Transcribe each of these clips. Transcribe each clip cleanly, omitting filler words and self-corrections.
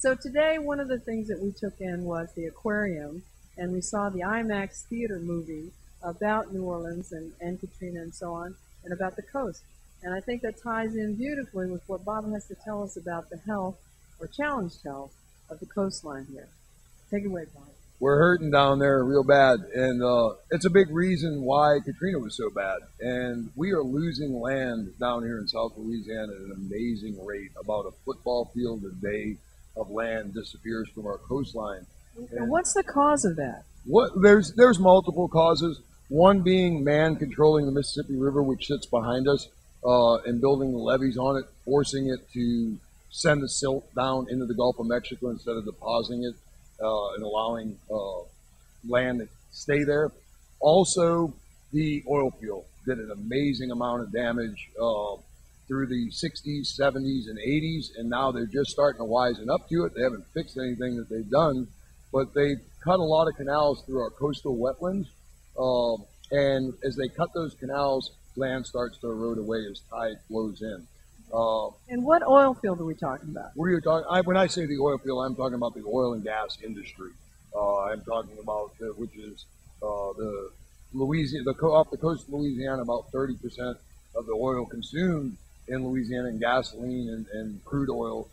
So today, one of the things that we took in was the aquarium, and we saw the IMAX theater movie about New Orleans and Katrina and so on, and about the coast. And I think that ties in beautifully with what Bob has to tell us about the health, or challenged health, of the coastline here. Take it away, Bob. We're hurting down there real bad, and it's a big reason why Katrina was so bad. And we are losing land down here in South Louisiana at an amazing rate. About a football field a day of land disappears from our coastline. And what's the cause of that? There's multiple causes. One being man controlling the Mississippi River, which sits behind us, and building the levees on it, forcing it to send the silt down into the Gulf of Mexico instead of depositing it and allowing land to stay there. Also, the oil field did an amazing amount of damage through the 60s, 70s, and 80s, and now they're just starting to wisen up to it. They haven't fixed anything that they've done, but they've cut a lot of canals through our coastal wetlands, and as they cut those canals, land starts to erode away as tide flows in. And what oil field are we talking about? What are you talking? When I say the oil field, I'm talking about the oil and gas industry. I'm talking about which is the Louisiana, off the coast of Louisiana, about 30% of the oil consumed in Louisiana, and gasoline and crude oil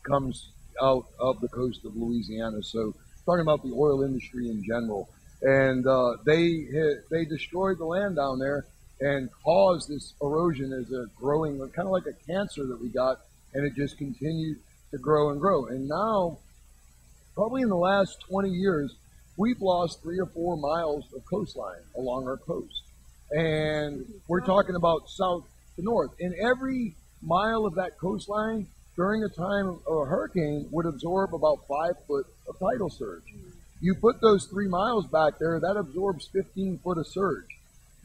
comes out of the coast of Louisiana. So talking about the oil industry in general, and they destroyed the land down there and caused this erosion as a growing, kind of like a cancer that we got, and it just continued to grow and grow. And now, probably in the last 20 years, we've lost 3 or 4 miles of coastline along our coast. And we're talking about south to north. And every mile of that coastline during a time of a hurricane would absorb about 5 foot of tidal surge. You put those 3 miles back there, that absorbs 15 foot of surge.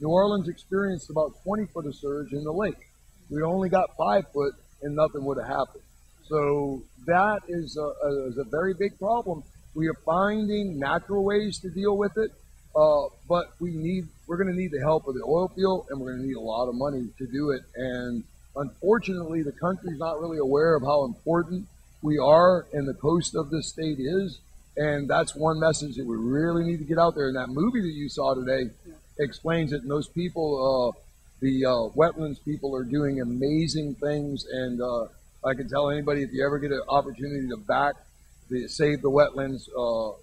New Orleans experienced about 20 foot of surge in the lake. We only got 5 foot and nothing would have happened. So that is a very big problem. We are finding natural ways to deal with it, but we're going to need the help of the oil field, and we're going to need a lot of money to do it. And unfortunately, the country's not really aware of how important we are and the coast of this state is. And that's one message that we really need to get out there. And that movie that you saw today explains it. And those people, the wetlands people, are doing amazing things. And I can tell anybody, if you ever get an opportunity to back the Save the Wetlands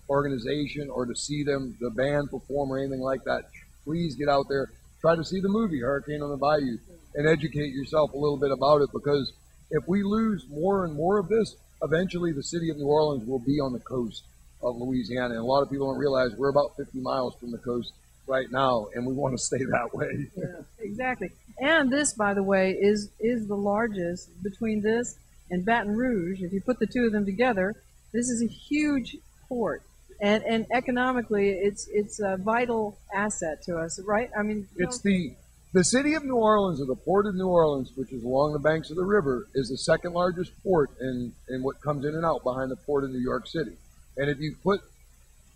organization, or to see them, the band perform or anything like that, please get out there. Try to see the movie Hurricane on the Bayou and educate yourself a little bit about it, because if we lose more and more of this, eventually the city of New Orleans will be on the coast of Louisiana. And a lot of people don't realize we're about 50 miles from the coast right now, and we want to stay that way. Yeah, exactly. And this, by the way, is the largest, between this and Baton Rouge. If you put the two of them together, this is a huge port, and economically, it's a vital asset to us, right? I mean, it's the city of New Orleans, or the port of New Orleans, which is along the banks of the river, is the second largest port in what comes in and out behind the port of New York City. And if you put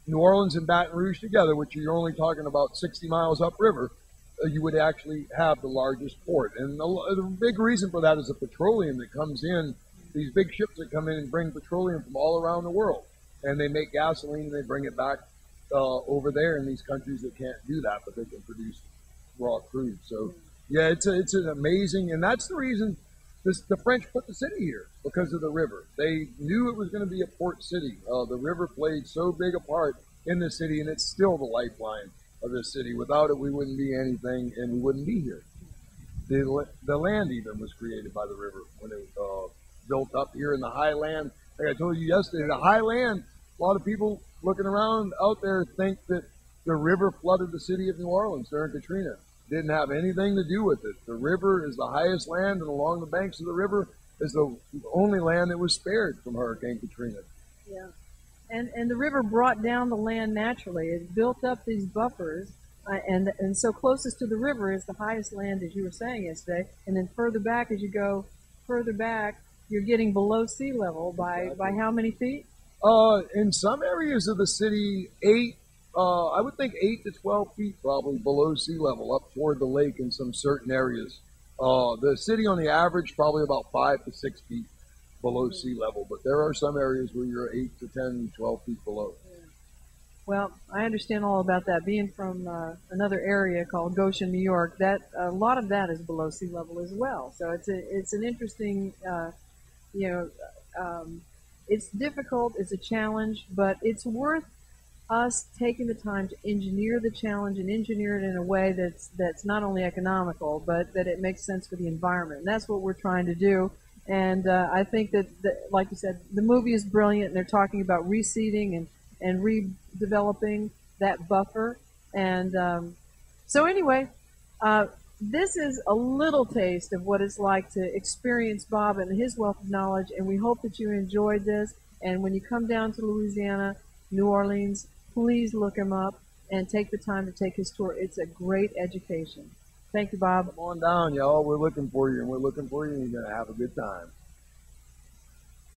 New Orleans and Baton Rouge together, which you're only talking about 60 miles upriver, you would actually have the largest port. And the big reason for that is the petroleum that comes in. These big ships that come in and bring petroleum from all around the world, and they make gasoline and they bring it back over there in these countries that can't do that, but they can produce raw crude. So yeah, it's an amazing, and that's the reason the French put the city here, because of the river. They knew it was going to be a port city. The river played so big a part in the city, and it's still the lifeline of this city. Without it, we wouldn't be anything, and we wouldn't be here. The land even was created by the river when it built up here in the high land. Like I told you yesterday, the high land, a lot of people looking around out there think that the river flooded the city of New Orleans during Katrina. Didn't have anything to do with it. The river is the highest land, and along the banks of the river is the only land that was spared from Hurricane Katrina. Yeah, and the river brought down the land naturally. It built up these buffers, and so closest to the river is the highest land, as you were saying yesterday. And then further back, as you go further back, you're getting below sea level by how many feet? In some areas of the city, I would think 8 to 12 feet probably below sea level, up toward the lake in some certain areas. The city on the average, probably about 5 to 6 feet below sea level, but there are some areas where you're 8 to 10, 12 feet below. Well, I understand all about that. Being from another area called Goshen, New York, that a lot of that is below sea level as well. So it's an interesting, you know, it's difficult, it's a challenge, but it's worth us taking the time to engineer the challenge and engineer it in a way that's not only economical, but that it makes sense for the environment. And that's what we're trying to do. And I think that, like you said, the movie is brilliant, and they're talking about reseeding and redeveloping that buffer. And so anyway, this is a little taste of what it's like to experience Bob and his wealth of knowledge, and we hope that you enjoyed this. And when you come down to Louisiana, New Orleans, please look him up and take the time to take his tour. It's a great education. Thank you, Bob. Come on down, y'all. We're looking for you, and we're looking for you, and you're going to have a good time.